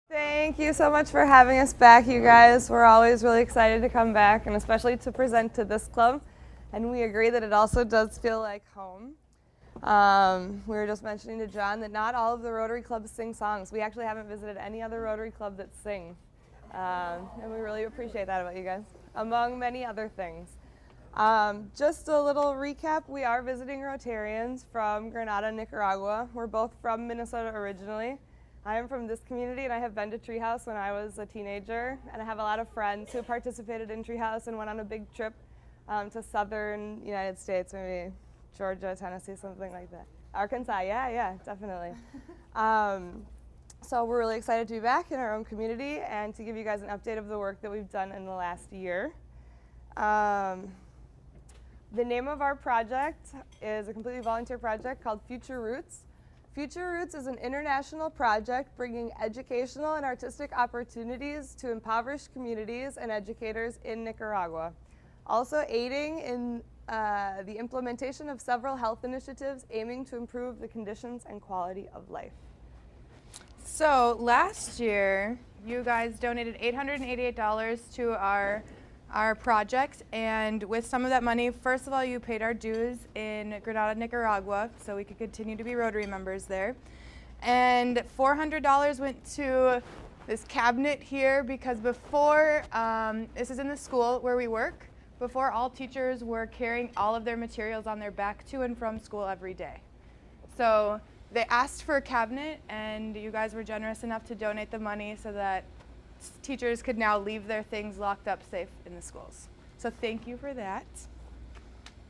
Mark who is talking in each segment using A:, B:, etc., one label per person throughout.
A: Thank you so much for having us back, you guys. We're always really excited to come back, and especially to present to this club. And we agree that it also does feel like home. We were just mentioning to John that not all of the Rotary clubs sing songs. We actually haven't visited any other Rotary club that sing. And we really appreciate that about you guys, among many other things. Just a little recap, we are visiting Rotarians from Granada, Nicaragua. We're both from Minnesota originally. I am from this community, and I have been to Treehouse when I was a teenager, and I have a lot of friends who participated in Treehouse and went on a big trip to southern United States, maybe Georgia, Tennessee, something like that. Arkansas, yeah, definitely. So we're really excited to be back in our own community and to give you guys an update of the work that we've done in the last year. The name of our project is a completely volunteer project called Future Roots. Future Roots is an international project bringing educational and artistic opportunities to impoverished communities and educators in Nicaragua. Also aiding in the implementation of several health initiatives aiming to improve the conditions and quality of life.
B: So last year, you guys donated $888 to our project, and with some of that money, first of all, you paid our dues in Granada, Nicaragua, so we could continue to be Rotary members there. And $400 went to this cabinet here because before, this is in the school where we work, before all teachers were carrying all of their materials on their back to and from school every day. So they asked for a cabinet, and you guys were generous enough to donate the money so that teachers could now leave their things locked up safe in the schools. So thank you for that.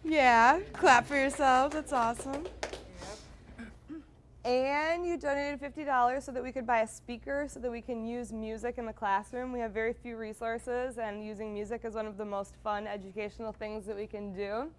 B: Yeah, clap for yourself. That's awesome.
A: And you donated $50 so that we could buy a speaker so that we can use music in the classroom. We have very few resources, and using music is one of the most fun educational things that we can do.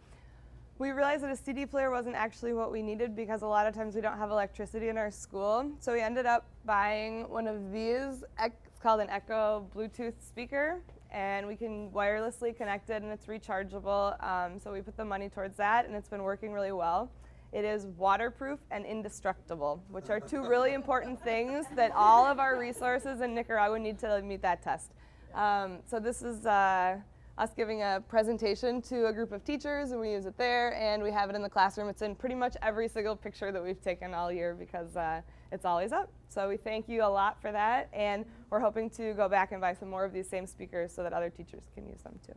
A: We realized that a CD player wasn't actually what we needed because a lot of times we don't have electricity in our school. So we ended up buying one of these. It's called an Echo Bluetooth speaker, and we can wirelessly connect it, and it's rechargeable. So we put the money towards that, and it's been working really well. It is waterproof and indestructible, which are two really important things that all of our resources in Nicaragua need to meet that test. So this is us giving a presentation to a group of teachers, and we use it there, and we have it in the classroom. It's in pretty much every single picture that we've taken all year because it's always up. So we thank you a lot for that, and we're hoping to go back and buy some more of these same speakers so that other teachers can use them too.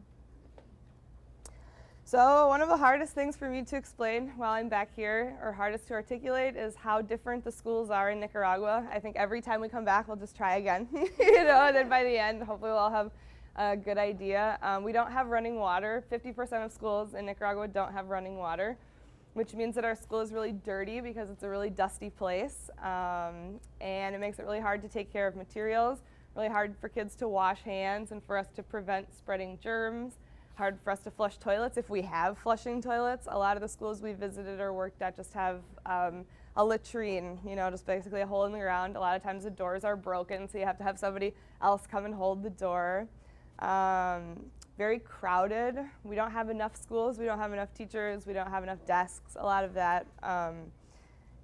A: So one of the hardest things for me to explain while I'm back here, or hardest to articulate, is how different the schools are in Nicaragua. I think every time we come back, we'll just try again, and then by the end, hopefully we'll all have a good idea. We don't have running water. 50% of schools in Nicaragua don't have running water, which means that our school is really dirty because it's a really dusty place, and it makes it really hard to take care of materials, really hard for kids to wash hands and for us to prevent spreading germs, hard for us to flush toilets if we have flushing toilets. A lot of the schools we visited or worked at just have a latrine, just basically a hole in the ground. A lot of times the doors are broken, so you have to have somebody else come and hold the door. Very crowded. We don't have enough schools, we don't have enough teachers, we don't have enough desks, a lot of that.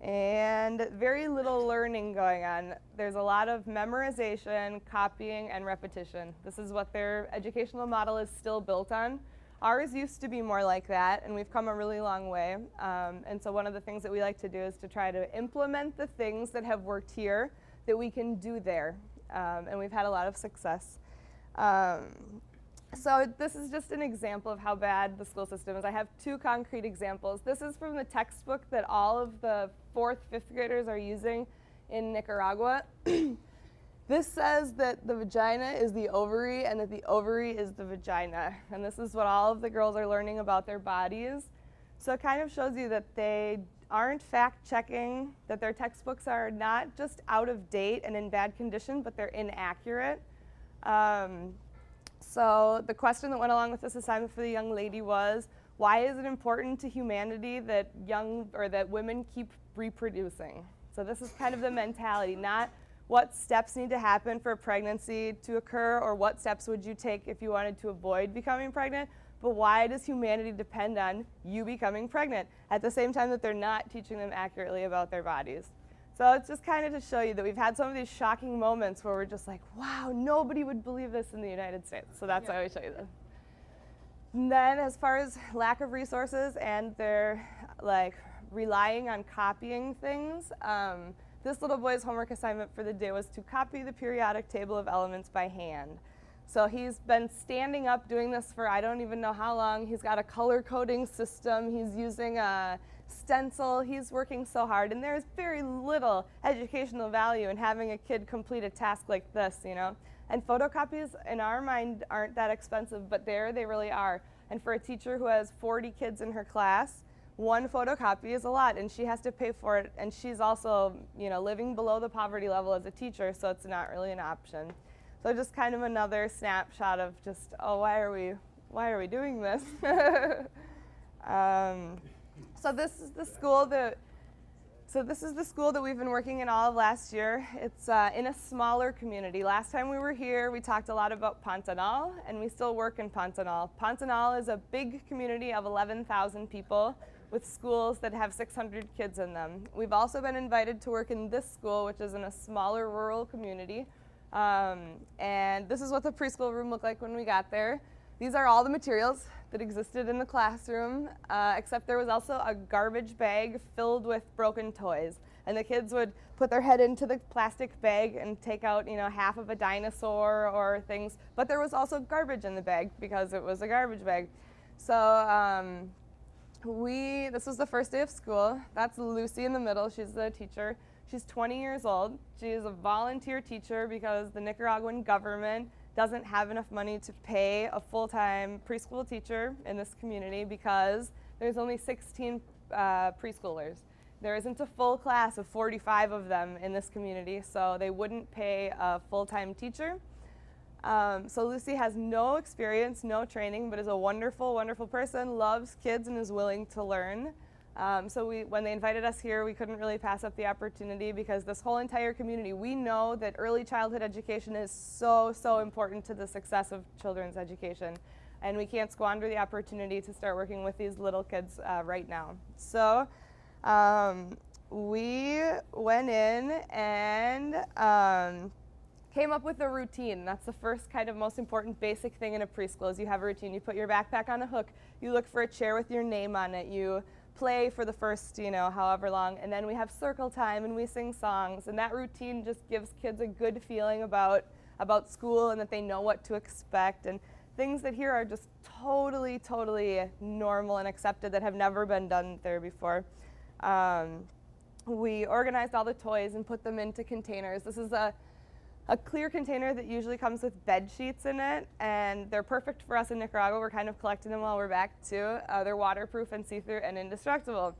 A: And very little learning going on. There's a lot of memorization, copying, and repetition. This is what their educational model is still built on. Ours used to be more like that, and we've come a really long way. And so one of the things that we like to do is to try to implement the things that have worked here that we can do there. And we've had a lot of success. So this is just an example of how bad the school system is. I have two concrete examples. This is from the textbook that all of the 4th, 5th graders are using in Nicaragua. This says that the vagina is the ovary and that the ovary is the vagina. And this is what all of the girls are learning about their bodies. So it kind of shows you that they aren't fact-checking, that their textbooks are not just out of date and in bad condition, but they're inaccurate. So the question that went along with this assignment for the young lady was, why is it important to humanity that that women keep reproducing? So this is kind of the mentality, not what steps need to happen for a pregnancy to occur or what steps would you take if you wanted to avoid becoming pregnant, but why does humanity depend on you becoming pregnant at the same time that they're not teaching them accurately about their bodies? So it's just kind of to show you that we've had some of these shocking moments where we're just like, wow, nobody would believe this in the United States. So that's why we show you this. And then as far as lack of resources and they're like relying on copying things, this little boy's homework assignment for the day was to copy the periodic table of elements by hand. So he's been standing up doing this for I don't even know how long. He's got a color coding system. He's using a stencil. He's working so hard, and there's very little educational value in having a kid complete a task like this, you know. And photocopies in our mind aren't that expensive, but there they really are. And for a teacher who has 40 kids in her class, one photocopy is a lot, and she has to pay for it. And she's also, you know, living below the poverty level as a teacher, so it's not really an option. So just kind of another snapshot of just, oh, why are we doing this? So this is the school that we've been working in all of last year. It's in a smaller community. Last time we were here, we talked a lot about Pantanal, and we still work in Pantanal. Pantanal is a big community of 11,000 people with schools that have 600 kids in them. We've also been invited to work in this school, which is in a smaller rural community. And this is what the preschool room looked like when we got there. These are all the materials that existed in the classroom, except there was also a garbage bag filled with broken toys. And the kids would put their head into the plastic bag and take out, you know, half of a dinosaur or things. But there was also garbage in the bag because it was a garbage bag. So this was the first day of school. That's Lucy in the middle. She's the teacher. She's 20 years old. She is a volunteer teacher because the Nicaraguan government doesn't have enough money to pay a full-time preschool teacher in this community because there's only 16 preschoolers. There isn't a full class of 45 of them in this community, so they wouldn't pay a full-time teacher. So Lucy has no experience, no training, but is a wonderful, wonderful person, loves kids, and is willing to learn. So when they invited us here, we couldn't really pass up the opportunity because this whole entire community, we know that early childhood education is so, so important to the success of children's education. And we can't squander the opportunity to start working with these little kids right now. So we went in and came up with a routine. That's the first kind of most important basic thing in a preschool is you have a routine. You put your backpack on a hook, you look for a chair with your name on it, you play for the first, you know, however long, and then we have circle time and we sing songs, and that routine just gives kids a good feeling about school and that they know what to expect, and things that here are just totally, totally normal and accepted that have never been done there before. We organized all the toys and put them into containers. This is a clear container that usually comes with bed sheets in it, and they're perfect for us in Nicaragua. We're kind of collecting them while we're back too. They're waterproof and see-through and indestructible.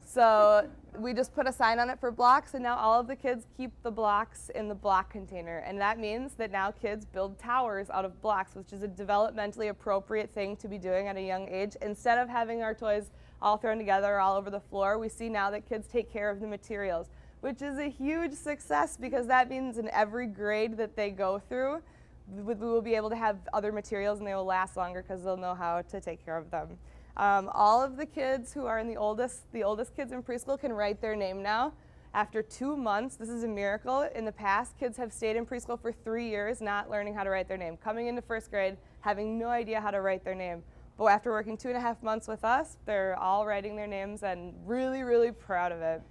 A: So we just put a sign on it for blocks, and now all of the kids keep the blocks in the block container. And that means that now kids build towers out of blocks, which is a developmentally appropriate thing to be doing at a young age. Instead of having our toys all thrown together all over the floor, we see now that kids take care of the materials, which is a huge success because that means in every grade that they go through, we will be able to have other materials and they will last longer because they'll know how to take care of them. All of the kids who are in the oldest kids in preschool can write their name now. After 2 months, this is a miracle. In the past, kids have stayed in preschool for 3 years not learning how to write their name, coming into first grade, having no idea how to write their name. But after working 2.5 months with us, they're all writing their names and really, really proud of it.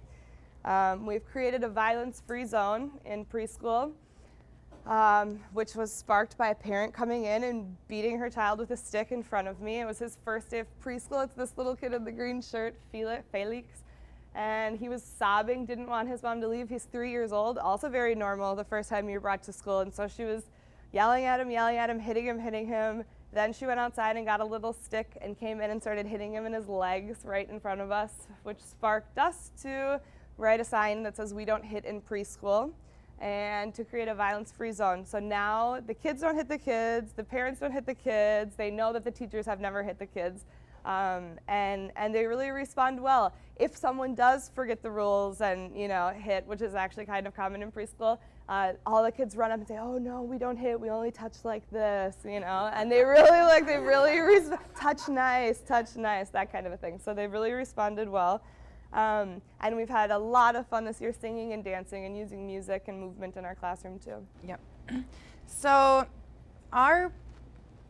A: We've created a violence-free zone in preschool, which was sparked by a parent coming in and beating her child with a stick in front of me. It was his first day of preschool. It's this little kid in the green shirt, Felix, and he was sobbing, didn't want his mom to leave. He's 3 years old, also very normal the first time you were brought to school, and so she was yelling at him, hitting him. Then she went outside and got a little stick and came in and started hitting him in his legs right in front of us, which sparked us to write a sign that says we don't hit in preschool and to create a violence-free zone. So now the kids don't hit the kids, the parents don't hit the kids, they know that the teachers have never hit the kids, and they really respond well. If someone does forget the rules and hit, which is actually kind of common in preschool, all the kids run up and say, "Oh no, we don't hit, we only touch like this," and they really touch nice, that kind of a thing. So they really responded well. And we've had a lot of fun this year singing and dancing and using music and movement in our classroom too.
B: Yep. So our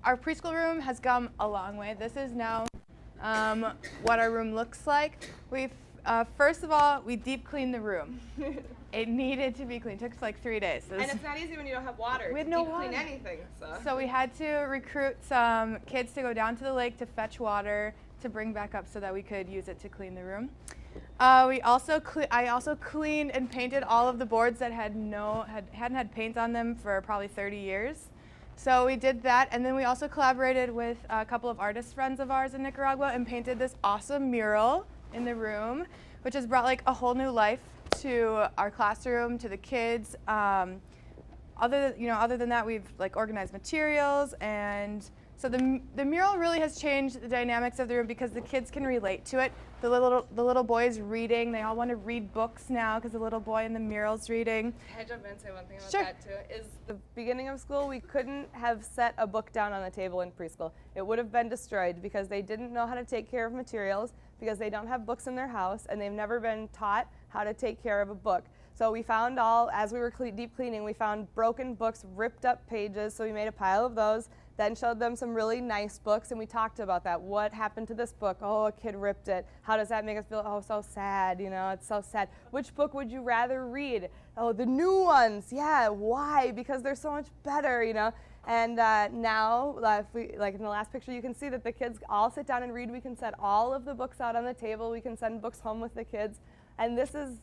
B: preschool room has come a long way. This is now what our room looks like. First of all, we deep cleaned the room. It needed to be cleaned. It took us like 3 days.
A: And it's not easy when you don't have water.
B: We had
A: to
B: no
A: deep
B: water.
A: clean anything.
B: So we had to recruit some kids to go down to the lake to fetch water to bring back up so that we could use it to clean the room. I also cleaned and painted all of the boards that hadn't had paint on them for probably 30 years. So we did that, and then we also collaborated with a couple of artist friends of ours in Nicaragua and painted this awesome mural in the room, which has brought like a whole new life to our classroom, to the kids. Other than that, we've like organized materials, and so the mural really has changed the dynamics of the room because the kids can relate to it. The little boy's reading. They all want to read books now because the little boy in the mural's reading.
A: Can I jump in and say one thing about
B: Sure.
A: that too? Is the beginning of school, we couldn't have set a book down on the table in preschool. It would have been destroyed because they didn't know how to take care of materials, because they don't have books in their house, and they've never been taught how to take care of a book. So we found as we were deep cleaning, we found broken books, ripped up pages, so we made a pile of those, then showed them some really nice books, and we talked about that. What happened to this book? Oh, a kid ripped it. How does that make us feel? Oh, so sad, it's so sad. Which book would you rather read? Oh, the new ones. Yeah, why? Because they're so much better, And now, if we, like in the last picture, you can see that the kids all sit down and read. We can set all of the books out on the table. We can send books home with the kids. And this is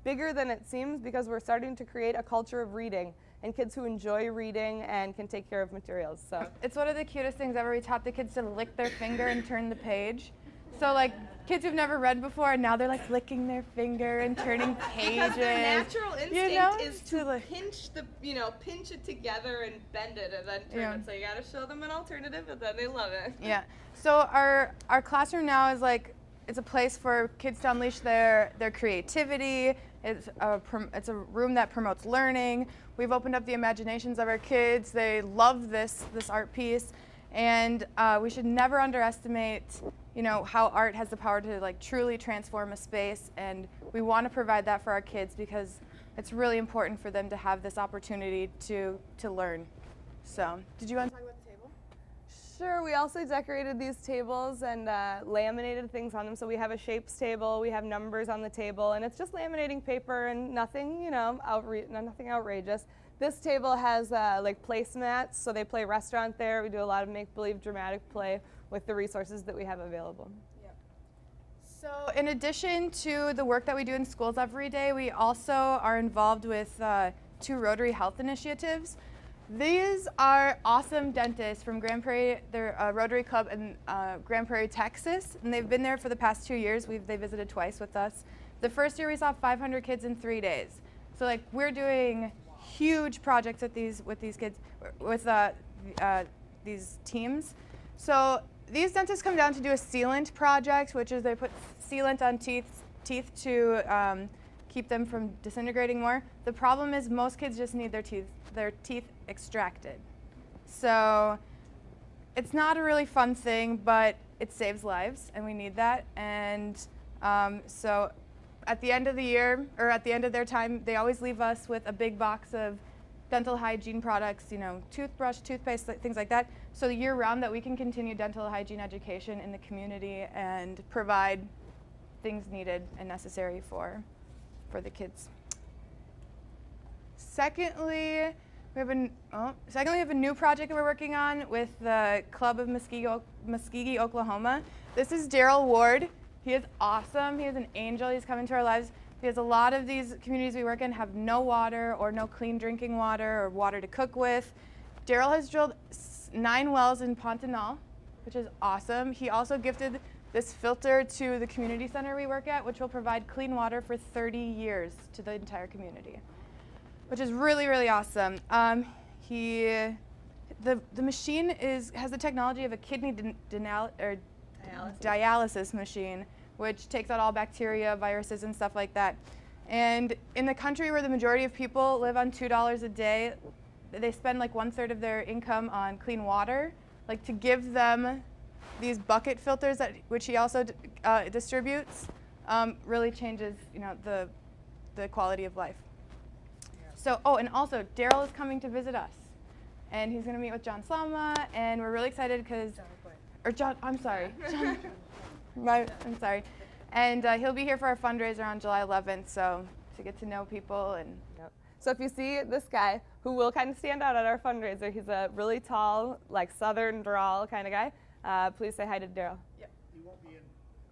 A: bigger than it seems because we're starting to create a culture of reading and kids who enjoy reading and can take care of materials. So
B: it's one of the cutest things ever. We taught the kids to lick their finger and turn the page. So like kids who've never read before, and now they're like licking their finger and turning pages.
A: Because their natural instinct is to
B: like,
A: pinch it together and bend it and then turn it. So you got to show them an alternative, and then they love it.
B: Yeah. So our classroom now is like, it's a place for kids to unleash their creativity. It's a room that promotes learning. We've opened up the imaginations of our kids. They love this art piece, and we should never underestimate, how art has the power to like truly transform a space. And we want to provide that for our kids because it's really important for them to have this opportunity to learn. So, did you want to talk about the table?
A: Sure, we also decorated these tables and laminated things on them. So we have a shapes table, we have numbers on the table, and it's just laminating paper and nothing, nothing outrageous. This table has like placemats, so they play restaurant there. We do a lot of make-believe dramatic play with the resources that we have available.
B: Yep. So in addition to the work that we do in schools every day, we also are involved with 2 Rotary health initiatives. These are awesome dentists from Grand Prairie. They're a Rotary Club in Grand Prairie, Texas, and they've been there for the past 2 years. They visited twice with us. The first year we saw 500 kids in 3 days. So like we're doing huge projects with these kids, with these teams. So these dentists come down to do a sealant project, which is they put sealant on teeth to keep them from disintegrating more. The problem is most kids just need their teeth extracted. So it's not a really fun thing, but it saves lives, and we need that. And so at the end of the year, or at the end of their time, they always leave us with a big box of dental hygiene products, toothbrush, toothpaste, things like that, so year-round that we can continue dental hygiene education in the community and provide things needed and necessary for the kids. Secondly, we have a new project that we're working on with the Club of Muskogee, Oklahoma. This is Daryl Ward. He is awesome. He is an angel. He's come into our lives because a lot of these communities we work in have no water or no clean drinking water or water to cook with. Daryl has drilled 9 wells in Pontanal, which is awesome. He also gifted this filter to the community center we work at, which will provide clean water for 30 years to the entire community, which is really, really awesome. The machine has the technology of a kidney dialysis machine, which takes out all bacteria, viruses, and stuff like that. And in the country where the majority of people live on $2 a day, they spend like 1/3 of their income on clean water. Like to give them these bucket filters which he also distributes, really changes, the quality of life. So, oh, and also Daryl is coming to visit us, and he's going to meet with John Slama, and we're really excited because, I'm sorry, I'm sorry, and he'll be here for our fundraiser on July 11th, so to get to know people and.
A: Yep. So if you see this guy, who will kind of stand out at our fundraiser, he's a really tall, like Southern drawl kind of guy. Please say hi to Daryl.
C: Yep. He won't be in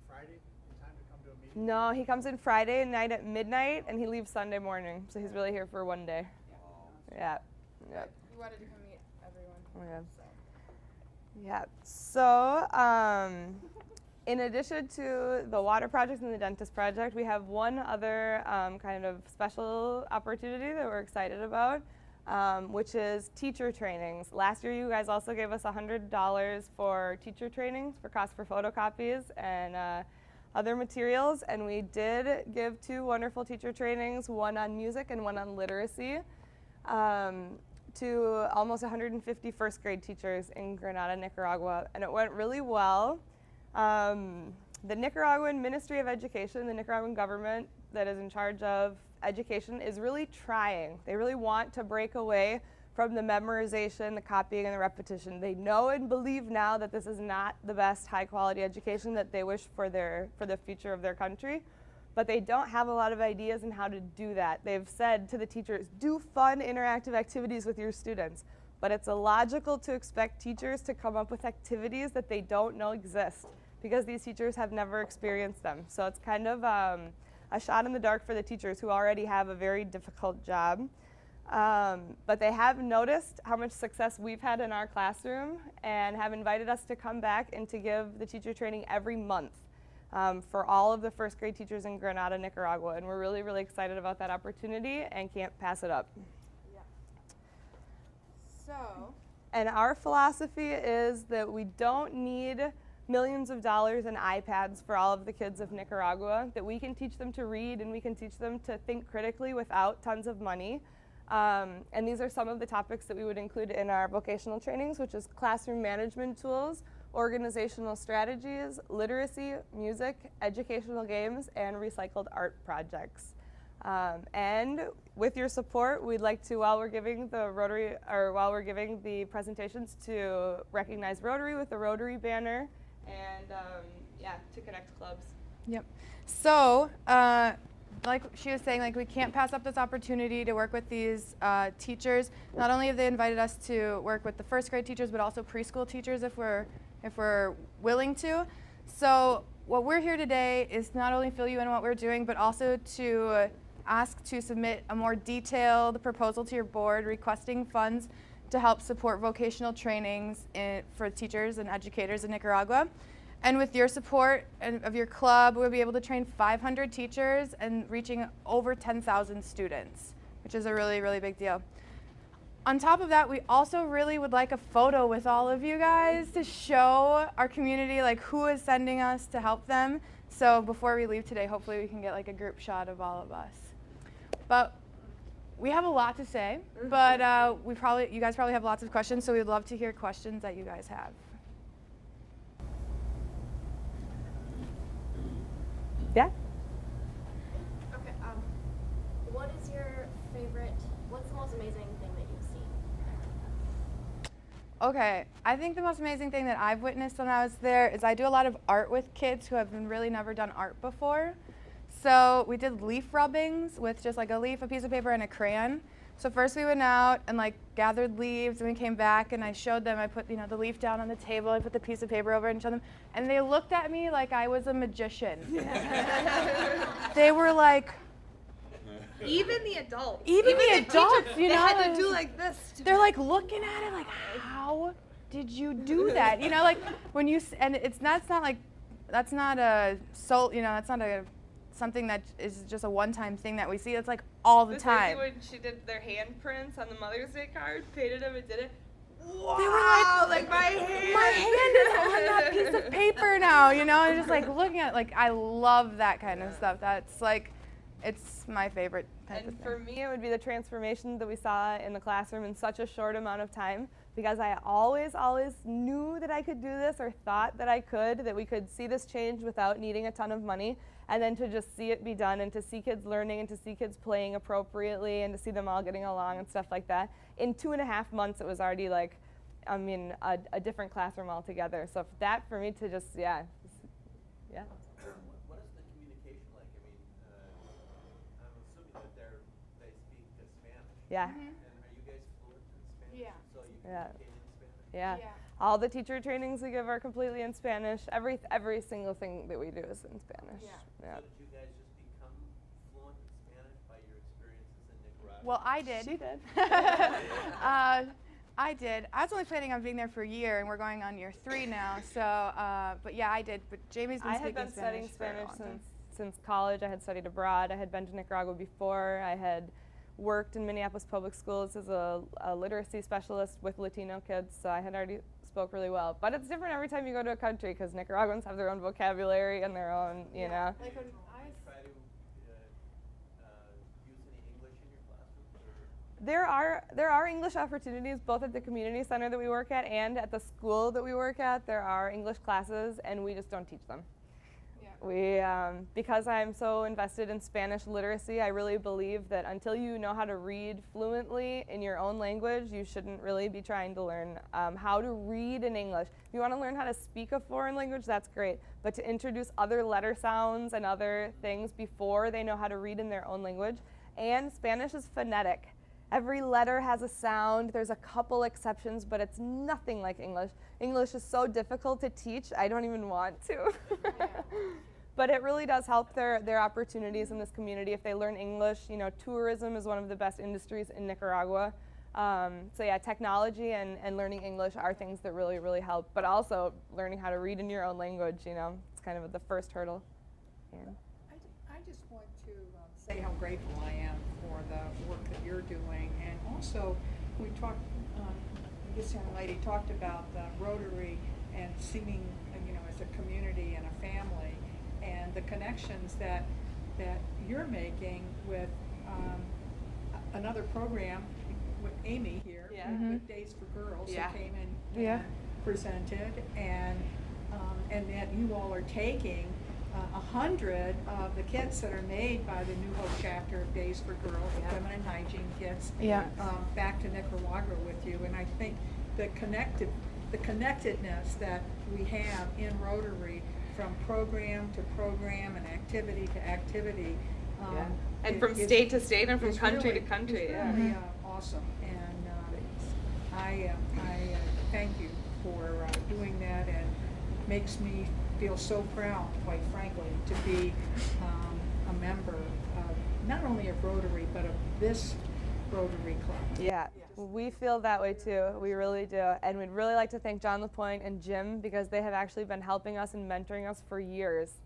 C: Friday in time to come to a meeting?
A: No, he comes in Friday night at midnight, and he leaves Sunday morning. So he's really here for one day. Yeah. Yep.
B: We wanted to come meet everyone.
A: Yeah. So, in addition to the water project and the dentist project, we have one other kind of special opportunity that we're excited about, which is teacher trainings. Last year, you guys also gave us $100 for teacher trainings for cost for photocopies and other materials, and we did give 2 wonderful teacher trainings, one on music and one on literacy, to almost 150 first grade teachers in Granada, Nicaragua, and it went really well. The Nicaraguan Ministry of Education, the Nicaraguan government that is in charge of education, is really trying. They really want to break away from the memorization, the copying, and the repetition. They know and believe now that this is not the best high-quality education that they wish for the future of their country, but they don't have a lot of ideas on how to do that. They've said to the teachers, do fun, interactive activities with your students, but it's illogical to expect teachers to come up with activities that they don't know exist, because these teachers have never experienced them. So it's kind of a shot in the dark for the teachers who already have a very difficult job. But they have noticed how much success we've had in our classroom and have invited us to come back and to give the teacher training every month for all of the first grade teachers in Granada, Nicaragua. And we're really, really excited about that opportunity and can't pass it up.
B: Yeah. So.
A: And our philosophy is that we don't need millions of dollars in iPads for all of the kids of Nicaragua, that we can teach them to read and we can teach them to think critically without tons of money. And these are some of the topics that we would include in our vocational trainings, which is classroom management tools, organizational strategies, literacy, music, educational games, and recycled art projects. And with your support, we'd like to, while we're giving the presentations, to recognize Rotary with the Rotary banner, and to connect clubs.
B: Yep. So, like she was saying, we can't pass up this opportunity to work with these teachers. Not only have they invited us to work with the first grade teachers, but also preschool teachers if we're willing to. So what we're here today is not only fill you in on what we're doing, but also to ask to submit a more detailed proposal to your board requesting funds to help support vocational trainings for teachers and educators in Nicaragua. And with your support of your club, we'll be able to train 500 teachers and reaching over 10,000 students, which is a really, really big deal. On top of that, we also really would like a photo with all of you guys to show our community who is sending us to help them. So before we leave today, hopefully we can get a group shot of all of us. But we have a lot to say, but you guys probably have lots of questions, so we'd love to hear questions that you guys have.
A: Yeah?
D: Okay, what's the most amazing thing that you've seen?
B: Okay, I think the most amazing thing that I've witnessed when I was there is I do a lot of art with kids who have really never done art before. So we did leaf rubbings with just a leaf, a piece of paper, and a crayon. So first we went out and gathered leaves, and we came back and I showed them, I put the leaf down on the table, I put the piece of paper over it and showed them, and they looked at me like I was a magician. They were like,
A: Even the adults.
B: Even the adults,
A: teachers, they had to do this.
B: They're looking at it how did you do that? When you, and that's not something that is just a one-time thing that we see. It's all the time.
A: When she did their handprints on the Mother's Day card, painted them and did it. Wow,
B: they were
A: my hand.
B: My hand is on that piece of paper now, and just looking at it, I love that kind of stuff. That's It's my favorite type of
A: And
B: thing.
A: for me, it would be the transformation that we saw in the classroom in such a short amount of time, because I always knew that I could do this, or thought that I could, that we could see this change without needing a ton of money, and then to just see it be done, and to see kids learning, and to see kids playing appropriately, and to see them all getting along and stuff like that. In 2.5 months, it was already like, I mean, a different classroom altogether. So that for me to just, yeah.
E: What is the communication like? I mean, I'm assuming that they speak Spanish.
A: Yeah.
E: And are you guys fluent in Spanish?
B: Yeah.
E: So you
A: Yeah.
E: communicate in Spanish?
A: Yeah.
B: Yeah.
A: All the teacher trainings we give are completely in Spanish. Every single thing that we do is in Spanish.
B: Yeah.
E: So did you guys just become fluent in Spanish by your experiences in Nicaragua?
B: Well, I did.
A: She did.
B: I did. I was only planning on being there for a year, and we're going on year 3 now. So, but yeah, I did. But Jamie's been
A: I
B: speaking
A: had been studying
B: for a
A: Spanish
B: long time.
A: since college. I had studied abroad. I had been to Nicaragua before. I had worked in Minneapolis public schools as a literacy specialist with Latino kids, so I had already spoke really well. But it's different every time you go to a country, because Nicaraguans have their own vocabulary and their own, you know.
B: Like when
E: Try to use any English in your classrooms?
A: There are English opportunities both at the community center that we work at and at the school that we work at. There are English classes, and we just don't teach them. We, because I'm so invested in Spanish literacy, I really believe that until you know how to read fluently in your own language, you shouldn't really be trying to learn how to read in English. If you want to learn how to speak a foreign language, that's great. But to introduce other letter sounds and other things before they know how to read in their own language. And Spanish is phonetic. Every letter has a sound. There's a couple exceptions, but it's nothing like English. English is so difficult to teach, I don't even want to. But it really does help their opportunities in this community if they learn English. You know, tourism is one of the best industries in Nicaragua. So yeah, technology and learning English are things that really, really help. But also learning how to read in your own language, you know, it's kind of the first hurdle. Yeah.
F: I just want to say how grateful I am for the work that you're doing, and also we talked. This young lady talked about the Rotary and seeing, you know, as a community and a family, and the connections that you're making with another program with Amy here,
A: Yeah.
F: with Days for Girls,
B: Yeah.
F: who came in
B: Yeah.
F: presented, and that you all are taking 100 of the kits that are made by the New Hope chapter of Days for Girls, the feminine hygiene kits,
B: Yeah.
F: back to Nicaragua with you. And I think the connectedness that we have in Rotary, from program to program and activity to activity,
A: And from state to state and from
F: is
A: country
F: really,
A: to country.
F: is
A: Yeah.
F: really awesome. And I thank you for doing that, and it makes me feel so proud, quite frankly, to be a member of not only of Rotary, but of this Rotary Club.
A: Yeah, we feel that way too. We really do. And we'd really like to thank John LaPointe and Jim, because they have actually been helping us and mentoring us for years.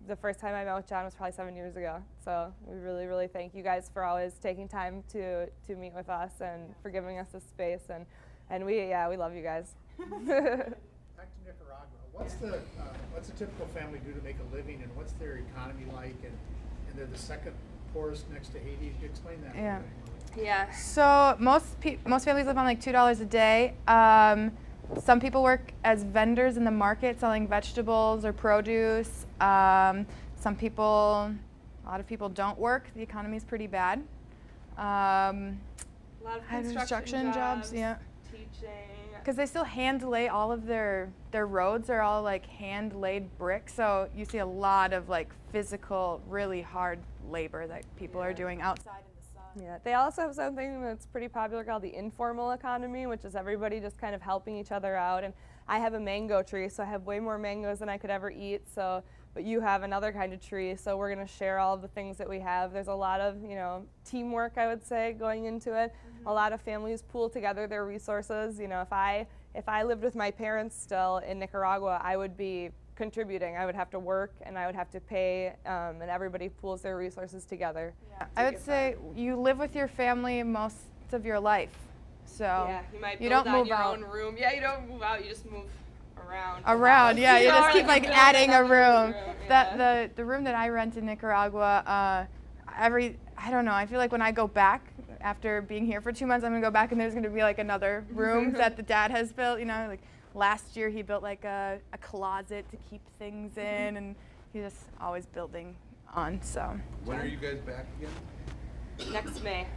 A: The first time I met with John was probably 7 years ago. So we really, really thank you guys for always taking time to meet with us and for giving us this space. And we love you guys.
C: Back to Nicaragua. What's a typical family do to make a living, and what's their economy like? And they're the second poorest next to Haiti. Could you explain that?
B: Yeah.
A: Yeah.
B: So most families live on like $2 a day. Some people work as vendors in the market selling vegetables or produce. A lot of people don't work. The economy is pretty bad.
A: A lot of
B: Construction jobs, yeah.
A: Teaching.
B: Because they still hand lay all of their roads are all like hand laid brick, so you see a lot of like physical, really hard labor that people are doing outside in the sun.
A: Yeah, they also have something that's pretty popular called the Informal Economy, which is everybody just kind of helping each other out. And I have a mango tree, so I have way more mangoes than I could ever eat. But you have another kind of tree, so we're going to share all of the things that we have. There's a lot of, you know, teamwork, I would say, going into it. A lot of families pool together their resources. You know, if I lived with my parents still in Nicaragua, I would be contributing. I would have to work and I would have to pay, and everybody pools their resources together.
B: Yeah. I would say you live with your family most of your life, so
A: Yeah, you might
B: you
A: build
B: don't
A: on
B: move
A: your
B: out.
A: own room. Yeah, you don't move out. You just move
B: Around, yeah, you just keep like adding a room.
A: Yeah.
B: The room that I rent in Nicaragua, I don't know, I feel like when I go back after being here for 2 months, I'm gonna go back and there's gonna be like another room that the dad has built, you know, like last year he built like a closet to keep things in, and he's just always building on, so.
G: When are you guys back again?
A: Next May.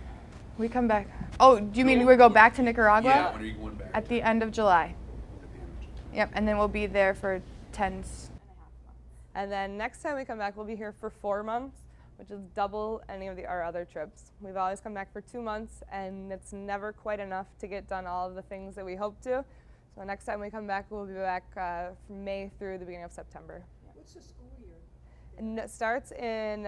B: We come back, oh, do you mean we go back to Nicaragua?
G: Yeah, when are you going back?
B: At the end of July.
G: At the end of July.
B: Yep, and then we'll be there for 10.
A: And then next time we come back, we'll be here for 4 months, which is double any of our other trips. We've always come back for 2 months, and it's never quite enough to get done all of the things that we hope to. So next time we come back, we'll be back from May through the beginning of September.
F: What's the school year?
A: And it starts in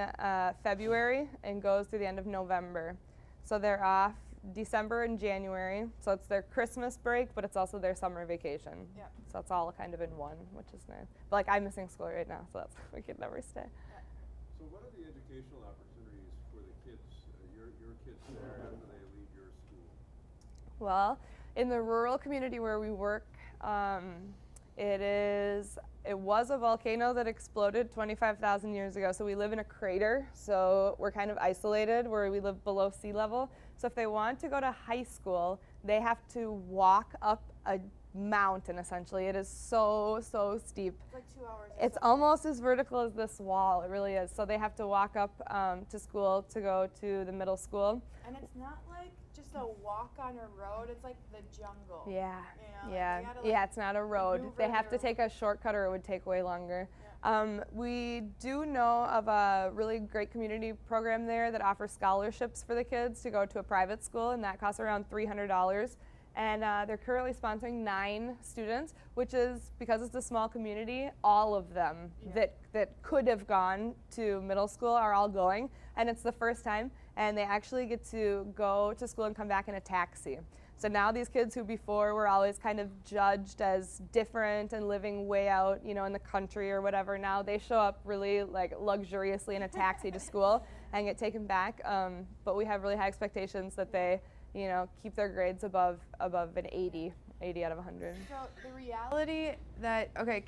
A: February and goes through the end of November. So they're off December and January. So it's their Christmas break, but it's also their summer vacation.
B: Yep.
A: So it's all kind of in one, which is nice. But like I'm missing school right now, so that's we could never stay.
H: So what are the educational opportunities for the kids, your kids there after they leave your school?
A: Well, in the rural community where we work, it was a volcano that exploded 25,000 years ago. So we live in a crater, so we're kind of isolated where we live below sea level. So if they want to go to high school, they have to walk up a mountain essentially. It is so steep.
B: It's like 2 hours.
A: It's almost as vertical as this wall, it really is. So they have to walk up to school to go to the middle school.
B: And it's not like just a walk on a road, it's like the jungle.
A: Yeah,
B: You know,
A: yeah,
B: like they gotta, like,
A: yeah. It's not a road.
B: maneuver
A: They have to
B: their-
A: take a shortcut, or it would take way longer. We do know of a really great community program there that offers scholarships for the kids to go to a private school, and that costs around $300. And they're currently sponsoring 9 students, which is, because it's a small community, all of them that could have gone to middle school are all going, and it's the first time, and they actually get to go to school and come back in a taxi. So now these kids who before were always kind of judged as different and living way out, you know, in the country or whatever, now they show up really like luxuriously in a taxi to school and get taken back. But we have really high expectations that they, you know, keep their grades above an 80 out of 100.
B: So the reality that, okay,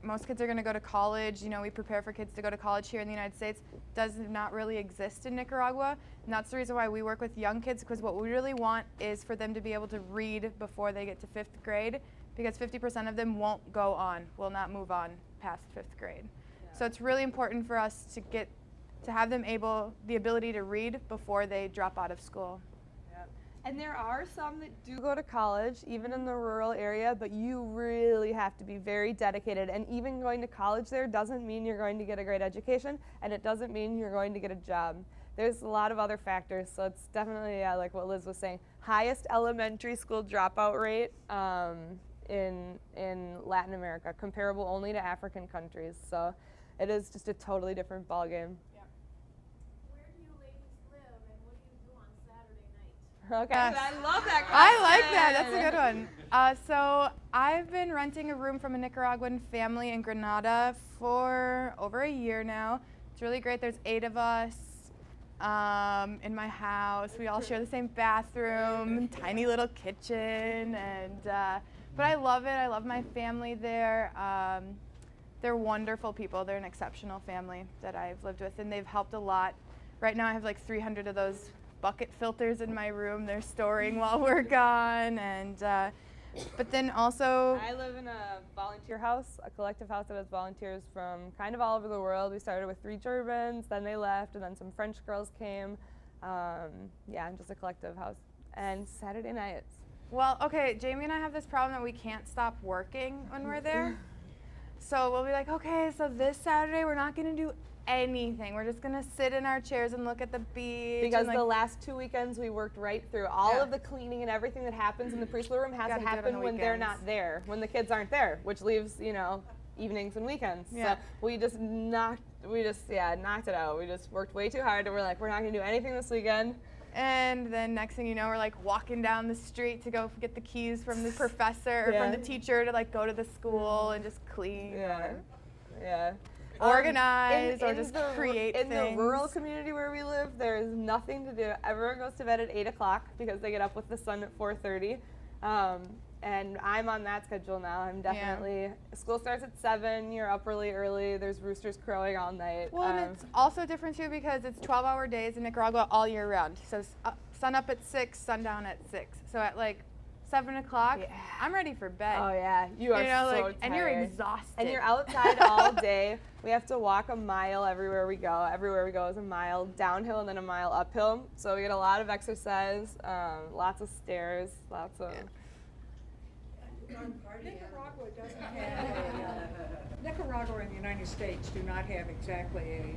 B: most kids are going to go to college, you know, we prepare for kids to go to college here in the United States, does not really exist in Nicaragua. And that's the reason why we work with young kids, because what we really want is for them to be able to read before they get to 5th grade, because 50% of them will not move on past 5th grade. Yeah. So it's really important for us to have them the ability to read before they drop out of school.
A: And there are some that do go to college, even in the rural area, but you really have to be very dedicated. And even going to college there doesn't mean you're going to get a great education, and it doesn't mean you're going to get a job. There's a lot of other factors, so it's definitely, like what Liz was saying, highest elementary school dropout rate in Latin America, comparable only to African countries. So it is just a totally different ballgame. Okay,
B: Yes.
A: I love that question.
B: I like that. That's a good one. So I've been renting a room from a Nicaraguan family in Granada for over a year now. It's really great. There's 8 of us in my house. We all share the same bathroom, tiny little kitchen, and but I love it. I love my family there. They're wonderful people. They're an exceptional family that I've lived with, and they've helped a lot. Right now I have like 300 of those bucket filters in my room. They're storing while we're gone, and but then also
A: I live in a volunteer house, a collective house that has volunteers from kind of all over the world. We started with 3 Germans, then they left, and then some French girls came. Yeah, just a collective house. And Saturday nights.
B: well, okay, Jamie and I have this problem that we can't stop working when we're there. So we'll be like, okay, so this Saturday we're not gonna do anything. We're just gonna sit in our chairs and look at the beach.
A: Because
B: and
A: the last 2 weekends we worked right through. All
B: Yeah.
A: of the cleaning and everything that happens in the preschool room has
B: Gotta
A: to
B: do it on
A: happen
B: the
A: when they're
B: weekends.
A: not there, when the kids aren't there, which leaves, you know, evenings and weekends.
B: Yeah.
A: So we just knocked it out. We just worked way too hard, and we're like, we're not gonna do anything this weekend.
B: And then next thing you know, we're like walking down the street to go get the keys from the professor or
A: Yeah.
B: from the teacher to like go to the school and just clean.
A: Yeah. Yeah.
B: Organize or
A: in
B: just
A: the,
B: create
A: in
B: things.
A: the rural community where we live, there is nothing to do. Everyone goes to bed at 8 o'clock because they get up with the sun at 4:30. And I'm on that schedule now. I'm definitely, school starts at 7, you're up really early, there's roosters crowing all night.
B: Well, and it's also different too because it's 12-hour days in Nicaragua all year round. So sun up at 6, sundown at 6. So at like 7 o'clock, I'm ready for bed.
A: Oh yeah, you are so tired.
B: And you're exhausted.
A: And you're outside all day. We have to walk a mile everywhere we go. Everywhere we go is a mile downhill and then a mile uphill. So we get a lot of exercise, lots of stairs, lots of...
F: Nicaragua doesn't have Nicaragua and the United States do not have exactly a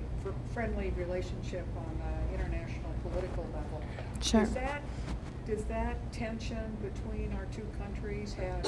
F: friendly relationship on the international political level.
B: Sure.
F: Does that tension between our two countries have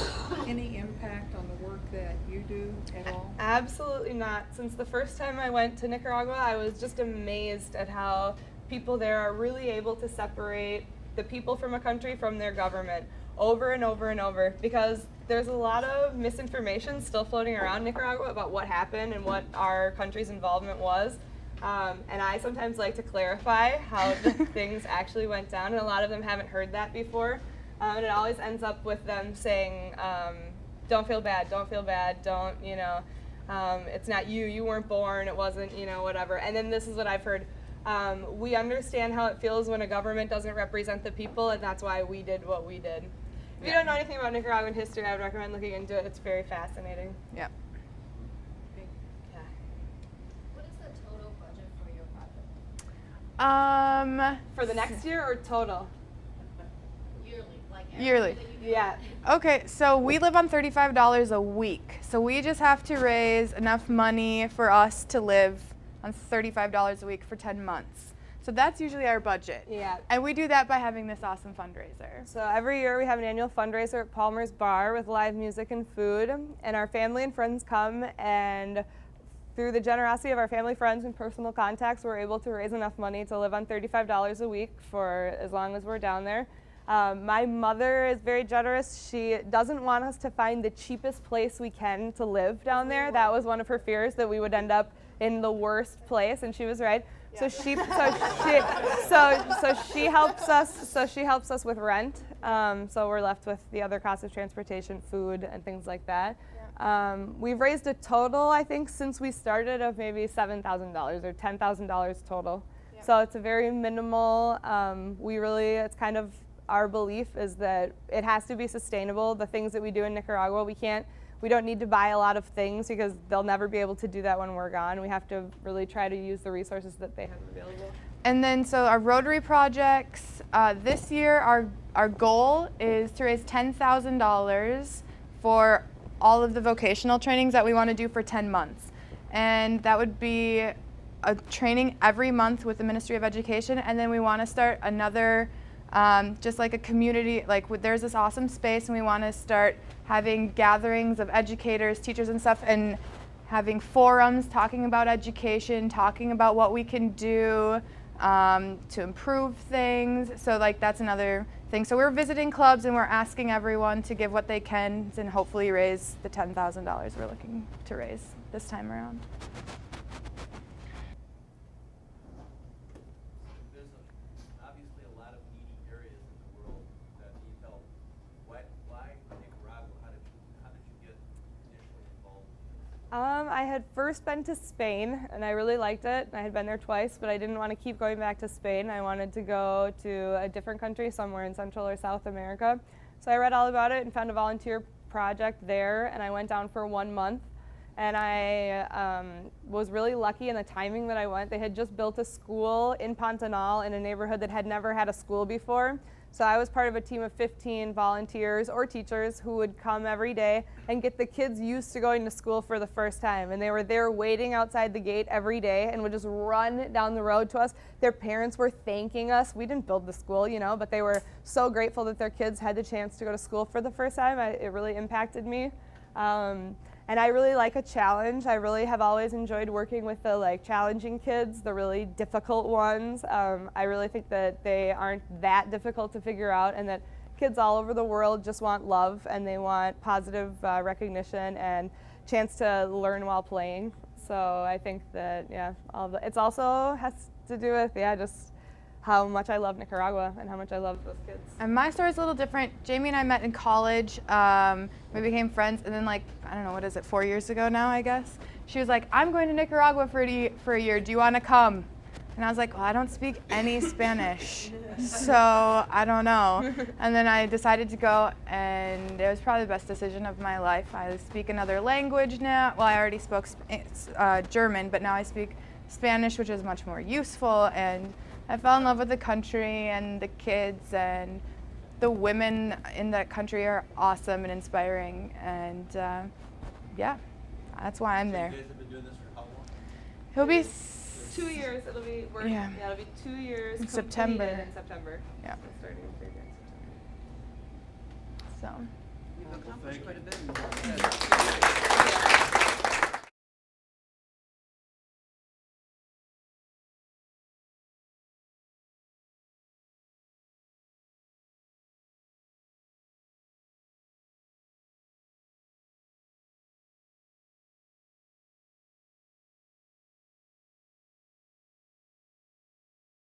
F: any impact on the work that you do at all?
A: Absolutely not. Since the first time I went to Nicaragua, I was just amazed at how people there are really able to separate the people from a country from their government over and over and over, because there's a lot of misinformation still floating around Nicaragua about what happened and what our country's involvement was. And I sometimes like to clarify how the things actually went down, and a lot of them haven't heard that before. And it always ends up with them saying, don't feel bad, don't, it's not you, you weren't born, it wasn't, whatever. And then this is what I've heard. We understand how it feels when a government doesn't represent the people, and that's why we did what we did. If you don't know anything about Nicaraguan history, I would recommend looking into it. It's very fascinating.
B: Yeah.
D: What is the total budget for your project?
A: For the next year or total?
D: Yearly, like
B: Yearly.
D: everything that you do.
A: Yeah.
B: Okay, so we live on $35 a week. So we just have to raise enough money for us to live on $35 a week for 10 months. So that's usually our budget.
A: Yeah.
B: And we do that by having this awesome fundraiser.
A: So every year we have an annual fundraiser at Palmer's Bar with live music and food, and our family and friends come, and through the generosity of our family, friends, and personal contacts, we're able to raise enough money to live on $35 a week for as long as we're down there. My mother is very generous. She doesn't want us to find the cheapest place we can to live down there. That was one of her fears, that we would end up in the worst place, and she was right. So she helps us with rent. So we're left with the other costs of transportation, food, and things like that. We've raised a total, I think, since we started, of maybe $7,000 or $10,000 total. Yeah. So it's a very minimal. It's kind of our belief is that it has to be sustainable. The things that we do in Nicaragua, we don't need to buy a lot of things because they'll never be able to do that when we're gone. We have to really try to use the resources that they have available.
B: And then so our Rotary Projects, this year our goal is to raise $10,000 for all of the vocational trainings that we want to do for 10 months. And that would be a training every month with the Ministry of Education, and then we want to start another just like a community, there's this awesome space, and we want to start having gatherings of educators, teachers and stuff, and having forums talking about education, talking about what we can do to improve things. So that's another thing. So we're visiting clubs and we're asking everyone to give what they can and hopefully raise the $10,000 we're looking to raise this time around.
E: Obviously a lot of needy areas in the world that need help. Why Nicaragua? How did you get initially involved in this?
A: I had first been to Spain, and I really liked it. I had been there twice, but I didn't want to keep going back to Spain. I wanted to go to a different country, somewhere in Central or South America. So I read all about it and found a volunteer project there, and I went down for 1 month. And I was really lucky in the timing that I went. They had just built a school in Pantanal in a neighborhood that had never had a school before. So I was part of a team of 15 volunteers or teachers who would come every day and get the kids used to going to school for the first time. And they were there waiting outside the gate every day and would just run down the road to us. Their parents were thanking us. We didn't build the school, but they were so grateful that their kids had the chance to go to school for the first time. It really impacted me. And I really like a challenge. I really have always enjoyed working with the challenging kids, the really difficult ones. I really think that they aren't that difficult to figure out, and that kids all over the world just want love, and they want positive recognition and chance to learn while playing. So I think that, it also has to do with, just how much I love Nicaragua and how much I love those kids.
B: And my story's a little different. Jamie and I met in college. We became friends, and then I don't know, what is it, 4 years ago now, I guess? She was like, I'm going to Nicaragua for a year. Do you want to come? And I was like, well, I don't speak any Spanish, so I don't know. And then I decided to go, and it was probably the best decision of my life. I speak another language now. Well, I already spoke German, but now I speak Spanish, which is much more useful, and I fell in love with the country and the kids, and the women in that country are awesome and inspiring, and yeah, that's why I'm there.
E: You guys have been doing this for how long?
B: He'll be
A: 2 years. It'll be it'll be 2 years.
B: In
A: completed
B: September.
A: In September.
B: Yeah.
A: So starting in 3 days.
B: So.
G: You've accomplished quite a bit.